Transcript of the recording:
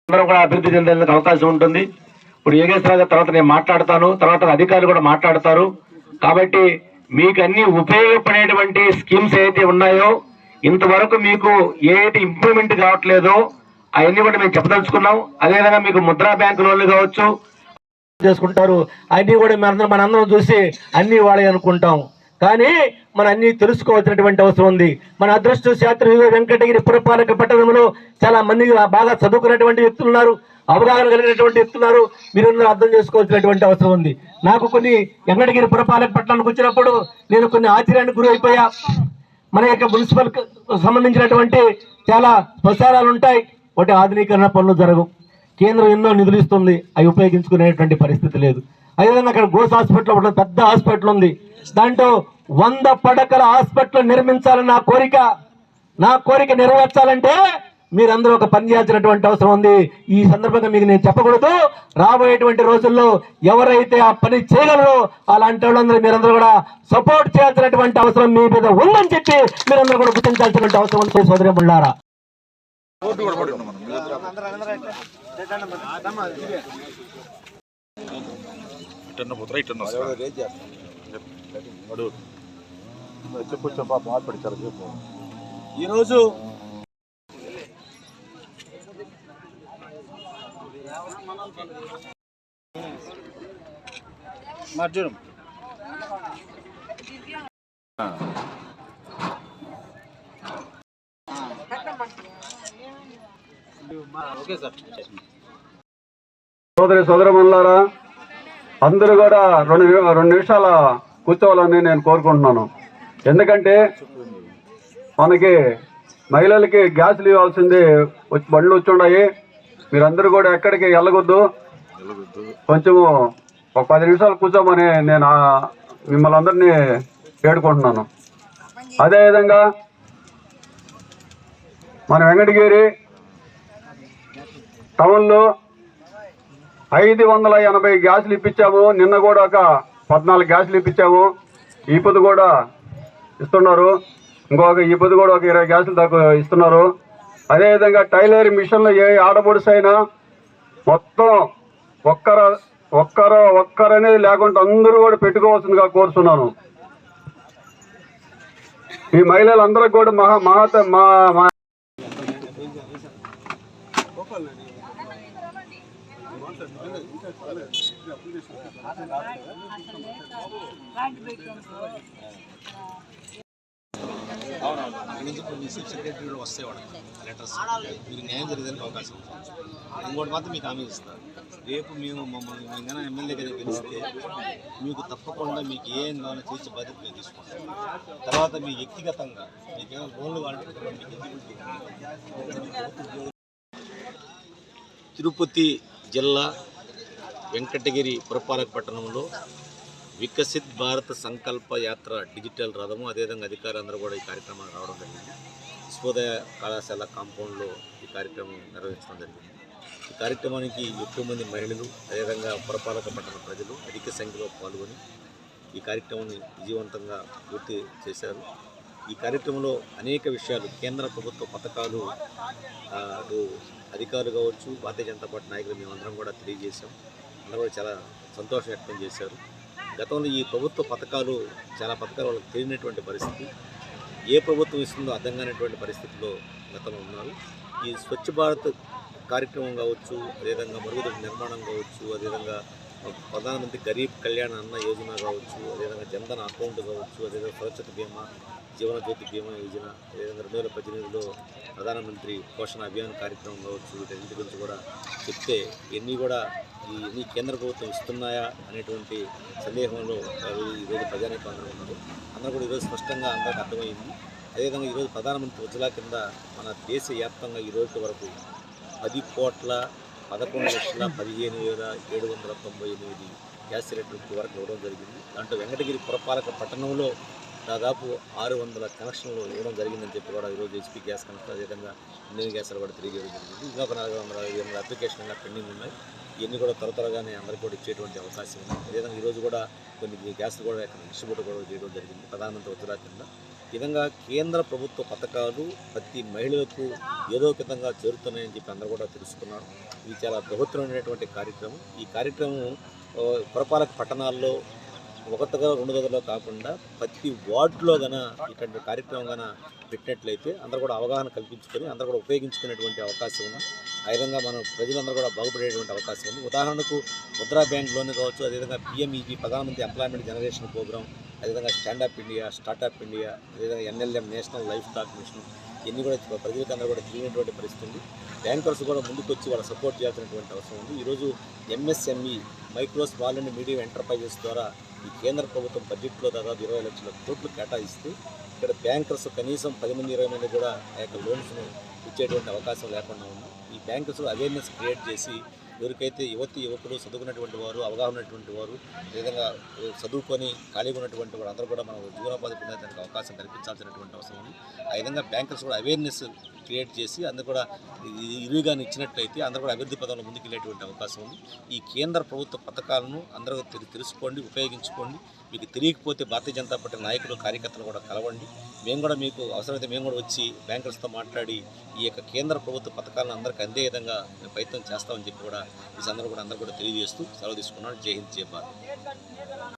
అందరూ కూడా అభివృద్ధి చెందేందుకు అవకాశం ఉంటుంది. ఇప్పుడు యోగేశ్వర తర్వాత నేను మాట్లాడతాను, తర్వాత అధికారులు కూడా మాట్లాడతారు. కాబట్టి మీకు అన్ని ఉపయోగపడేటువంటి స్కీమ్స్ ఏదైతే ఉన్నాయో, ఇంతవరకు మీకు ఏదైతే ఇంప్రూవ్మెంట్ కావట్లేదో అవన్నీ కూడా మేము చెప్పదలుచుకున్నాం. అదేవిధంగా మీకు ముద్రా బ్యాంకు లోన్లు కావచ్చు చేసుకుంటారు, అన్ని కూడా మనందరం చూసి అన్ని వాళ్ళే అనుకుంటాం. కానీ మన అన్ని తెలుసుకోవాల్సినటువంటి అవసరం ఉంది. మన అదృష్టశాస్త్రి వెంకటగిరి పురపాలక పట్టణంలో చాలా మంది బాగా చదువుకున్నటువంటి వ్యక్తులు ఉన్నారు, అవగాహన కలిగినటువంటి వ్యక్తున్నారు. మీరందరూ అర్థం చేసుకోవాల్సినటువంటి అవసరం ఉంది. నాకు కొన్ని వెంకటగిరి పురపాలక పట్టణానికి వచ్చినప్పుడు నేను కొన్ని ఆశ్చర్యానికి గురి అయిపోయా. మన యొక్క మున్సిపల్ సంబంధించినటువంటి చాలా శ్మశానాలు ఉంటాయి, ఒకటి ఆధునీకరణ పనులు జరగవు. కేంద్రం ఎన్నో నిధులు ఇస్తుంది, అవి ఉపయోగించుకునేటువంటి పరిస్థితి లేదు. అదేవిధంగా అక్కడ గోస్ హాస్పిటల్ ఒకటి పెద్ద హాస్పిటల్ ఉంది, దాంట్లో 100 పడకల హాస్పిటల్ నిర్మించాలని నా కోరిక నెరవేర్చాలంటే మీరందరూ ఒక పని చేయాల్సినటువంటి అవసరం ఉంది. ఈ సందర్భంగా మీకు నేను చెప్పకూడదు, రాబోయేటువంటి రోజుల్లో ఎవరైతే ఆ పని చేయగలరో అలాంటి వాళ్ళందరూ మీరందరూ కూడా సపోర్ట్ చేయాల్సినటువంటి అవసరం మీ మీద ఉందని చెప్పి మీరందరూ కూడా గుర్తించాల్సినటువంటి అవసరం ఉంది. సోదరి ముళ్ళారా, ఈరోజు మర్జురం సోదరమల్లారా, అందరూ కూడా రెండు నిమిషాల కూర్చోవాలని నేను కోరుకుంటున్నాను. ఎందుకంటే మనకి మహిళలకి గ్యాస్లు ఇవ్వాల్సింది బండ్లు వచ్చున్నాయి. మీరందరూ కూడా ఎక్కడికి వెళ్ళకూడదు, కొంచెము ఒక 10 నిమిషాలు కూర్చోమని నేను మిమ్మల్ని అందరినీ వేడుకుంటున్నాను. అదేవిధంగా మన వెంకటగిరి టౌన్లో 580 గ్యాసులు ఇప్పించాము. నిన్న కూడా ఒక 14 గ్యాసులు ఇప్పించాము. ఈ పొద్దు కూడా ఇస్తున్నారు, ఈ పొద్దు కూడా ఒక 20 గ్యాసులు దాకా ఇస్తున్నారు. అదేవిధంగా టైలరింగ్ మిషన్లు ఏ ఆడబొడుసు అయినా మొత్తం ఒక్కరనేది లేకుండా అందరూ కూడా పెట్టుకోవాల్సిందిగా కోరుతున్నాను. ఈ మహిళలందరికీ కూడా సెక్రటరీలో వస్తాయి లెటర్స్, మీకు న్యాయం జరిగేదానికి అవకాశం ఉంది. ఇంకోటి మాత్రం మీకు హామీ ఇస్తారు, రేపు మమ్మల్ని ఎమ్మెల్యే గారికి గెలిస్తే మీకు తప్పకుండా మీకు ఏం కావాలో తీర్చే బాధ్యత మేము తీసుకుంటాం. తర్వాత మీ వ్యక్తిగతంగా మీకేమో లోన్లు కావాలంటే తిరుపతి జిల్లా వెంకటగిరి పురపాలక పట్టణంలో వికసిత్ భారత్ సంకల్ప యాత్ర డిజిటల్ రథము, అదేవిధంగా అధికారులందరూ కూడా ఈ కార్యక్రమానికి రావడం జరిగింది. విశ్వోదయ కళాశాల కాంపౌండ్లో ఈ కార్యక్రమం నిర్వహించడం జరిగింది. ఈ కార్యక్రమానికి ఎక్కువ మంది మహిళలు, అదేవిధంగా పురపాలక పట్టణ ప్రజలు అధిక సంఖ్యలో పాల్గొని ఈ కార్యక్రమాన్ని విజయవంతంగా పూర్తి చేశారు. ఈ కార్యక్రమంలో అనేక విషయాలు, కేంద్ర ప్రభుత్వ పథకాలు అధికారులు కావచ్చు, భారతీయ జనతా పార్టీ నాయకులు మేమందరం కూడా తెలియజేశాం. అందరూ కూడా చాలా సంతోషం వ్యక్తం చేశారు. గతంలో ఈ ప్రభుత్వ పథకాలు చాలా పథకాలు వాళ్ళకి తెలియనటువంటి పరిస్థితి, ఏ ప్రభుత్వం ఇస్తుందో అర్థం కానిటువంటి పరిస్థితిలో గతంలో ఉన్నారు. ఈ స్వచ్ఛ భారత్ కార్యక్రమం కావచ్చు, అదేవిధంగా మరుగుదొడ్డి నిర్మాణం కావచ్చు, అదేవిధంగా ప్రధానమంత్రి గరీబ్ కళ్యాణ్ అన్న యోజన కావచ్చు, అదేవిధంగా జన్ధన్ అకౌంట్ కావచ్చు, అదేవిధంగా సురక్షిత బీమా, జీవన జ్యోతి బీమా యోజన, అదేవిధంగా 2018లో ప్రధానమంత్రి పోషణ అభియాన్ కార్యక్రమం కావచ్చు, వీటన్నిటి గురించి కూడా చెప్తే ఇవన్నీ కూడా ఇవన్నీ కేంద్ర ప్రభుత్వం ఇస్తున్నాయా అనేటువంటి సందేహంలో ఈరోజు ప్రజానీకం అందరూ ఉన్నారు. అందరూ కూడా ఈరోజు స్పష్టంగా అందరికీ అర్థమైంది. అదేవిధంగా ఈరోజు ప్రధానమంత్రి ఉజ్వల కింద మన దేశవ్యాప్తంగా ఈ రోజు వరకు 10,11,15,798 గ్యాస్ సిలిండర్ల వరకు ఇవ్వడం జరిగింది. దాంట్లో వెంకటగిరి పురపాలక పట్టణంలో దాదాపు 600 కనెక్షన్లు ఇవ్వడం జరిగిందని చెప్పి కూడా ఈరోజు హెచ్పీ గ్యాస్ కనెక్షన్, అదేవిధంగా ఇండియన్ గ్యాస్ కూడా తెలియజేయడం జరిగింది. ఇంకా ఒక 458 అప్లికేషన్గా పెండింగ్ ఉన్నాయి. ఇవన్నీ కూడా త్వరగా అందరికీ కూడా ఇచ్చేటువంటి అవకాశం ఉంది. అదేవిధంగా ఈరోజు కూడా కొన్ని గ్యాస్లు కూడా డిస్ట్రిబ్యూటర్ కూడా చేయడం జరిగింది ప్రధానమంత్రి ఉజ్వల కింద. ఈ విధంగా కేంద్ర ప్రభుత్వ పథకాలు ప్రతి మహిళలకు ఏదో ఒక విధంగా చేరుతున్నాయని చెప్పి అందరూ కూడా తెలుసుకున్నారు. ఇది చాలా బృహత్తరమైనటువంటి కార్యక్రమం. ఈ కార్యక్రమం పురపాలక పట్టణాల్లో ఒకటిగా రెండు దగ్గరలో కాకుండా ప్రతి వార్డులో ఇటువంటి కార్యక్రమం పెట్టినట్లయితే అందరూ కూడా అవగాహన కల్పించుకొని అందరూ కూడా ఉపయోగించుకునేటువంటి అవకాశం ఉంది. ఆ విధంగా మనం ప్రజలందరూ కూడా బాగుపడేటువంటి అవకాశం ఉంది. ఉదాహరణకు ముద్రా బ్యాంక్ లోన్ కావచ్చు, అదేవిధంగా పిఎంఈజీ ప్రధానమంత్రి ఎంప్లాయ్మెంట్ జనరేషన్ ప్రోగ్రామ్, అదేవిధంగా స్టాండప్ ఇండియా, స్టార్టప్ ఇండియా, అదేవిధంగా NLM national livestock mission, ఇవన్నీ కూడా ప్రజలకు అందరూ కూడా తెలియనటువంటి పరిస్థితి ఉంది. బ్యాంకర్స్ కూడా ముందుకు వచ్చి వాళ్ళ సపోర్ట్ చేయాల్సినటువంటి అవసరం ఉంది. ఈరోజు MSME micro small and medium enterprises ద్వారా ఈ కేంద్ర ప్రభుత్వం బడ్జెట్లో దాదాపు 20 లక్షల కోట్లు కేటాయిస్తూ ఇక్కడ బ్యాంకర్స్ కనీసం 10 మంది 20 మంది కూడా ఆ యొక్క లోన్స్ను ఇచ్చేటువంటి అవకాశం లేకుండా ఉంది. ఈ బ్యాంకర్స్ అవేర్నెస్ క్రియేట్ చేసి ఎవరికైతే యువకులు చదువుకున్నటువంటి వారు, అవగాహన ఉన్నటువంటి వారు, అదేవిధంగా చదువుకొని ఖాళీగా ఉన్నటువంటి వారు అందరూ కూడా మనం జీవనోపాధి పొందేదానికి అవకాశం కల్పించాల్సినటువంటి అవసరం ఉంది. ఆ విధంగా బ్యాంకర్స్ కూడా అవేర్నెస్ క్రియేట్ చేసి అందరూ కూడా ఇరువుగా ఇచ్చినట్లయితే అందరూ కూడా అభివృద్ధి పదంలో ముందుకు వెళ్ళేటువంటి అవకాశం ఉంది. ఈ కేంద్ర ప్రభుత్వ పథకాలను అందరూ తెలుసుకోండి, ఉపయోగించుకోండి. మీకు తెలియకపోతే భారతీయ జనతా పార్టీ నాయకులు, కార్యకర్తలు కూడా కలవండి. మేము కూడా మీకు అవసరమైతే మేము కూడా వచ్చి బ్యాంకర్స్తో మాట్లాడి ఈ యొక్క కేంద్ర ప్రభుత్వ పథకాలను అందరికీ అందే విధంగా మేము ప్రయత్నం చేస్తామని చెప్పి కూడా ఈ సందర్భంగా అందరూ కూడా తెలియజేస్తూ సెలవు తీసుకున్నాను. జై హింద్, జై భారత్.